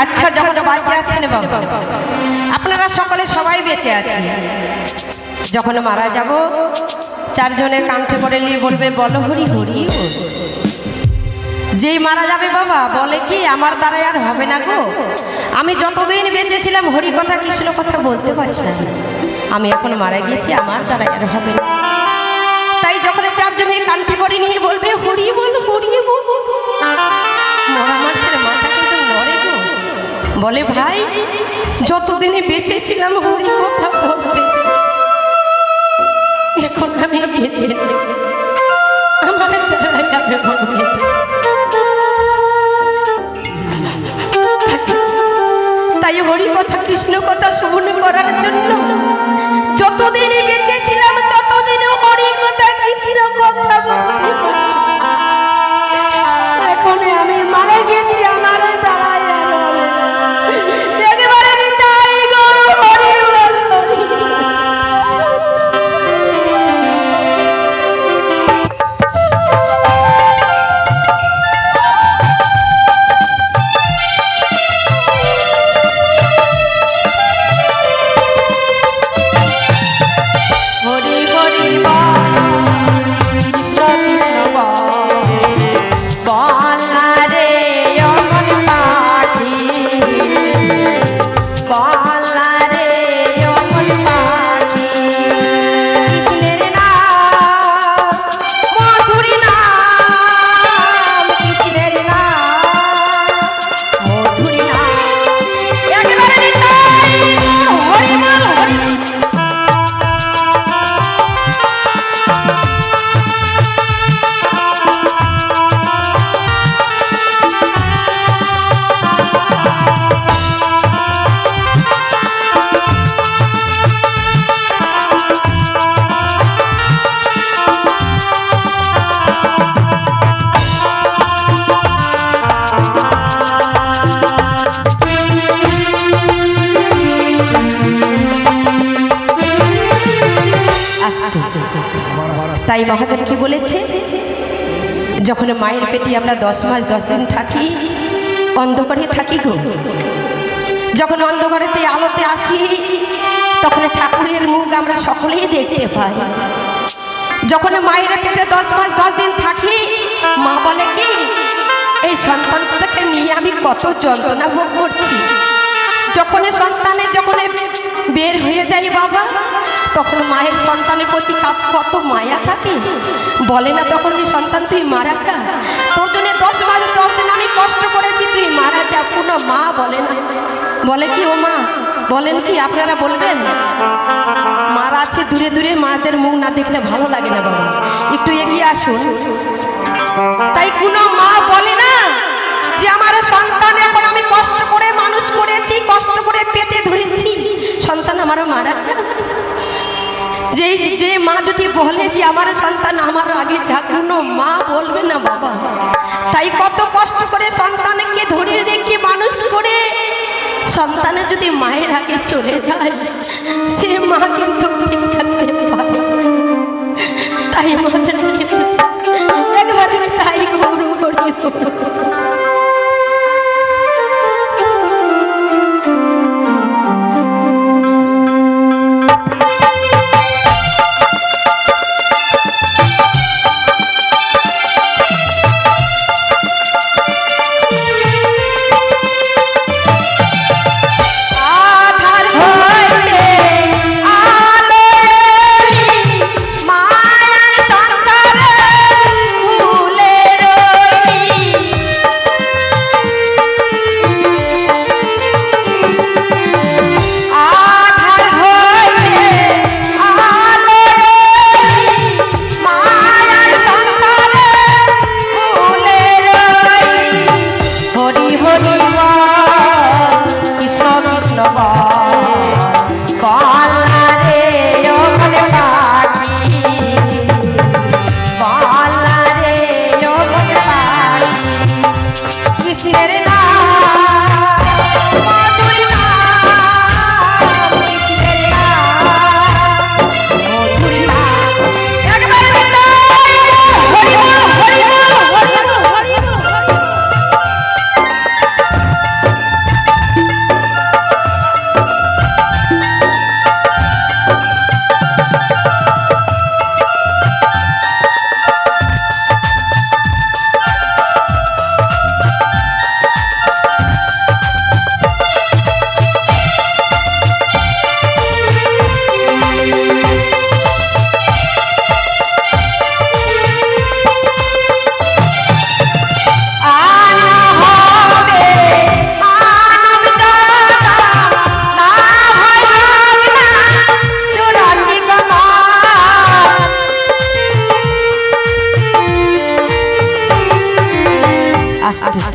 আচ্ছা যখন বাঁচে আছেন বাবা, আপনারা সকলে সবাই বেঁচে আছেন, যখন মারা যাব চারজনে কাঁধে করে নিয়ে বলবে বলো হরি হরি। যেই মারা যাবে বাবা বলে কি আমার দ্বারা আর হবে না গো, আমি যতদিন বেঁচে ছিলাম হরি কথা কৃষ্ণ কথা বলতে পারছি না, আমি এখন মারা গিয়েছি আমার দ্বারা আর হবে না। তাই যখন চারজনে কাঁধে করে নিয়ে বলবে হরি বল হরি বল, মরা মানুষের মাথা কিন্তু নড়ে গো, বলে ভাই যতদিনে বেঁচে ছিলাম হরি কথা বলতে, এখন আমি বেঁচে আমার দ্বারা যাবে বলবে। তাই হরি কথা কৃষ্ণ কথা শ্রবণ করার জন্য যতদিনে বেঁচে ছিলাম ততদিনে হরি কথা কৃষ্ণ কথা বলতে পারছি। এখন আমি মারা গেছি আমার দাঁড়ায় একবারে তাই গো হরি বল হরি। তাই মহাজন কি বলেছে, যখন মায়ের পেটে আমরা 10 মাস 10 দিন থাকি অন্ধকারে থাকি গো, যখন অন্ধকারেতে আলোতে আসি তখন ঠাকুরের মুখ আমরা সকলেই দেখতে পাই। যখন মায়ের পেটে 10 মাস 10 দিন থাকি মা বলে কি এই সন্তানটাকে নিয়ে আমি কত যন্ত্রণা ভোগ করছি। যখন সন্তানের যখন বের হয়ে যায় বাবা তখন মায়ের সন্তানের প্রতি কত মায়া থাকে, বলে না তখন যে সন্তান তুই মারা যা, তোর জন্য 10 মাস 10 দিন আমি কষ্ট করেছি তুই মারা যা। কোনো মা বলে না, বলে কি ও মা বলেন কি আপনারা বলবেন, মারা আছে দূরে দূরে, মাদের মুখ না দেখলে ভালো লাগে না বাবা, একটু এগিয়ে আসুন। তাই কোনো মা বলে না যে আমার সন্তান এখন আমি কষ্ট করে মানুষ করেছি, কষ্ট করে পেটে ধরেছি, সন্তান আমার মারা যা। যে মা যদি বলে যে আমার সন্তান আমার আগে যা, কোনো মা বলবে না বাবা। তাই কত কষ্ট করে সন্তানকে ধরে রেখে মানুষ করে সন্তানের যদি মায়ের আগে চলে যায় সে মা কিন্তু ঠিক থাকতে পারে। তাই একবারে তাই গরু করে আধার হইতে আলোয়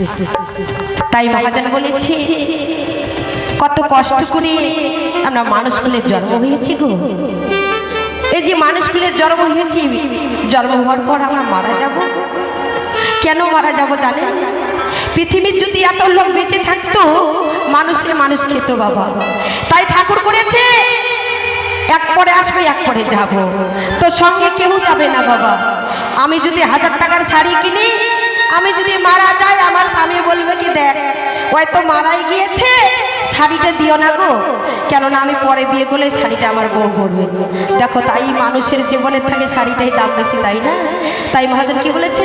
আসতে। তাই মহাজন বলেছে কত কষ্ট করে আমরা মানুষগুলোর জন্ম হয়েছি গো। এই যে মানুষগুলোর জন্ম হয়েছি, জন্ম হওয়ার পর আমরা মারা যাব। কেন মারা যাব জানেন? পৃথিবীর যদি এত লোক বেঁচে থাকতো মানুষে মানুষ খেত বাবা। তাই ঠাকুর করেছে এক পরে আসবে এক পরে যাব, তো সঙ্গে কেউ যাবে না বাবা। আমি যদি 1000 টাকার শাড়ি কিনি, আমি যদি মারা যাই আমার স্বামী বলবে কি দেখ হয়তো মারাই গিয়েছে, শাড়িটা দিও না গো, কেননা আমি পরে বিয়ে করলে শাড়িটা আমার বউ পরবে। দেখো তাই মানুষের জীবনের থেকে শাড়িটাই দাম বেশি, তাই না? তাই মহাজন কি বলেছে,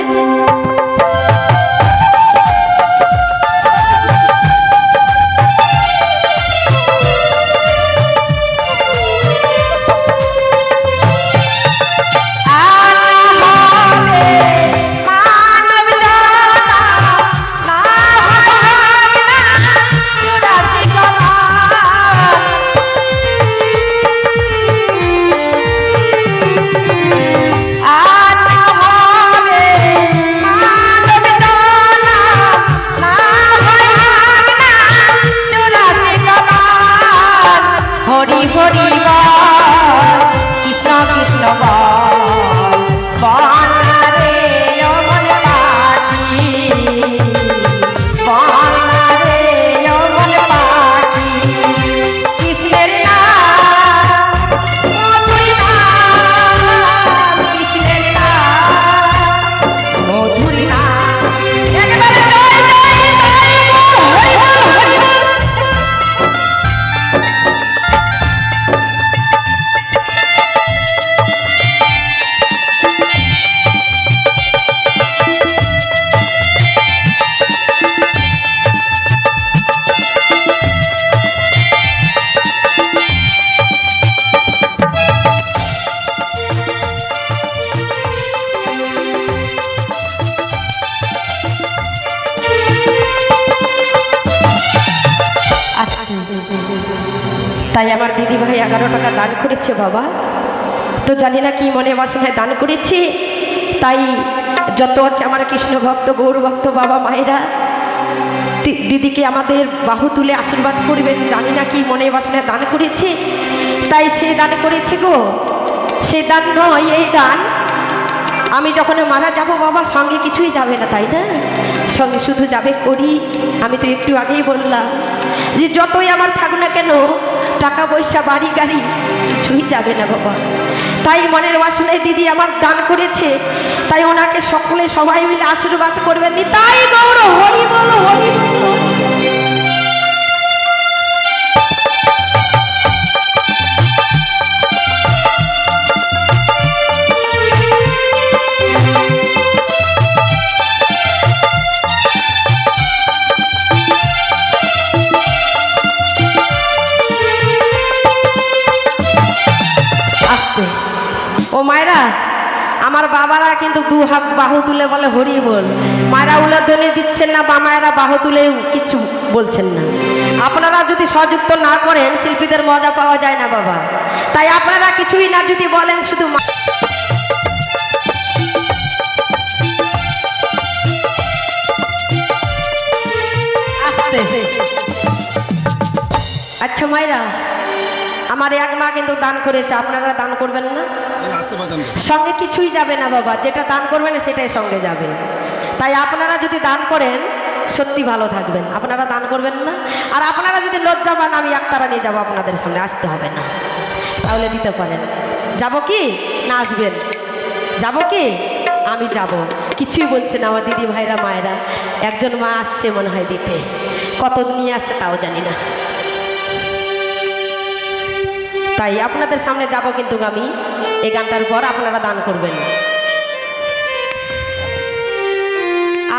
তাই আমার দিদি ভাই 11 টাকা দান করেছে বাবা। তো জানি না কি মনে বাসনায় দান করেছে। তাই যত আছে আমার কৃষ্ণ ভক্ত গৌর ভক্ত বাবা মায়েরা দিদিকে আমাদের বাহু তুলে আশীর্বাদ করবেন। জানি না কি মনে বাসনায় দান করেছে, তাই সে দান করেছে গো। সে দান নয়, এই দান। আমি যখন মারা যাব বাবা সঙ্গে কিছুই যাবে না, তাই না? সঙ্গে শুধু যাবে করি। আমি তো একটু আগেই বললাম যে যতই আমার থাক না কেন টাকা পয়সা বাড়ি গাড়ি কিছুই যাবে না বাবা। তাই মনের বাসনায় দিদি আমার দান করেছে, তাই ওনাকে সকলে সবাই মিলে আশীর্বাদ করবেন। তাই গৌর হরি বল হরি বল। ও মায়েরা, আমার বাবারা কিন্তু 2 হাত বাহু তুলে বলে হরি বল। মায়েরা উলাধ্বনি দিচ্ছেন না বা মায়েরা বাহু তুলে কিছু বলছেন না। আপনারা যদি সযুক্ত না করেন শিল্পীদের মজা পাওয়া যায় না বাবা। তাই আপনারা কিছুই না যদি বলেন শুধু আসতে। আচ্ছা মায়েরা, আমার এক মা কিন্তু দান করেছে, আপনারা দান করবেন না? সঙ্গে কিছুই যাবে না বাবা, যেটা দান করবেন সেটাই সঙ্গে যাবে। তাই আপনারা যদি দান করেন সত্যি ভালো থাকবেন। আপনারা দান করবেন না? আর আপনারা যদি লজ্জা পান আমি একতারা নিয়ে যাবো আপনাদের সামনে, আসতে হবে না, তাহলে দিতে পারেন। যাব কি না আসবেন? যাব কি? আমি যাব। কিছুই বলছে না আমার দিদি ভাইরা মায়েরা। একজন মা আসছে মনে হয় দিতে, কত নিয়ে আসছে তাও জানি না। তাই আপনাদের সামনে যাব, কিন্তু আমি এই গানটার পর আপনারা দান করবেন।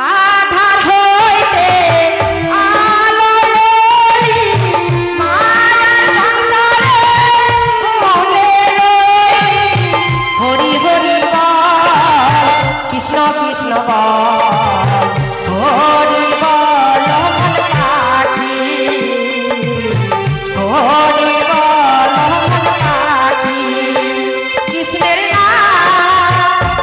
আধার হইতে আলো এলি, মায়ার সংসারে মনে রইলি। হরি হরি বল, কৃষ্ণ কৃষ্ণ বল, হরি বল মন রাখি, হরি বল মন রাখি। কৃষ্ণের নাম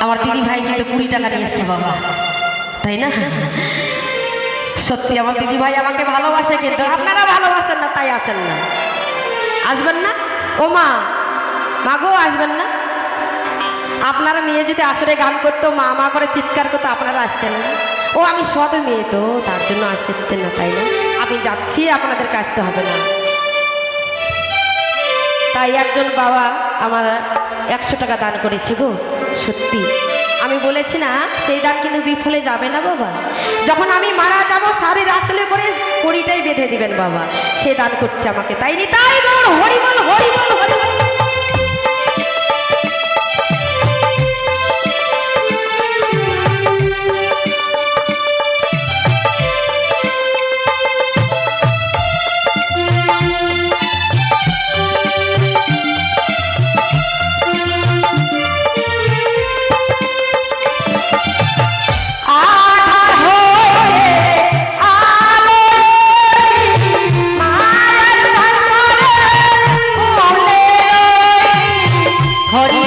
আমার দিদি ভাই কিন্তু 20 টাকা নিয়ে এসছে বাবা, তাই না? সত্যি আমার দিদি ভাই আমাকে ভালোবাসে, কিন্তু আপনারা ভালোবাসেন না তাই আসেন না। আসবেন না ও মা, মাগো আসবেন না? আপনারা মেয়ে যদি আসরে গান করতো, মা মা করে চিৎকার করতো, আপনারা আসতেন না? ও আমি সৎ মেয়ে তো, তার জন্য আসতেন না, তাই না? আমি যাচ্ছি, আপনাদেরকে আসতে হবে না। তাই একজন বাবা আমার 100 টাকা দান করেছে গো। সত্যি আমি বলেছি না, সেই দান কিন্তু বিফলে যাবে না বাবা। যখন আমি মারা যাব, শাড়ির আঁচলে করে কড়িটাই বেঁধে দিবেন বাবা, সে দান করছে আমাকে। তাই নি তাই বল, হরি বল, হরি বল, হরি বল। হরি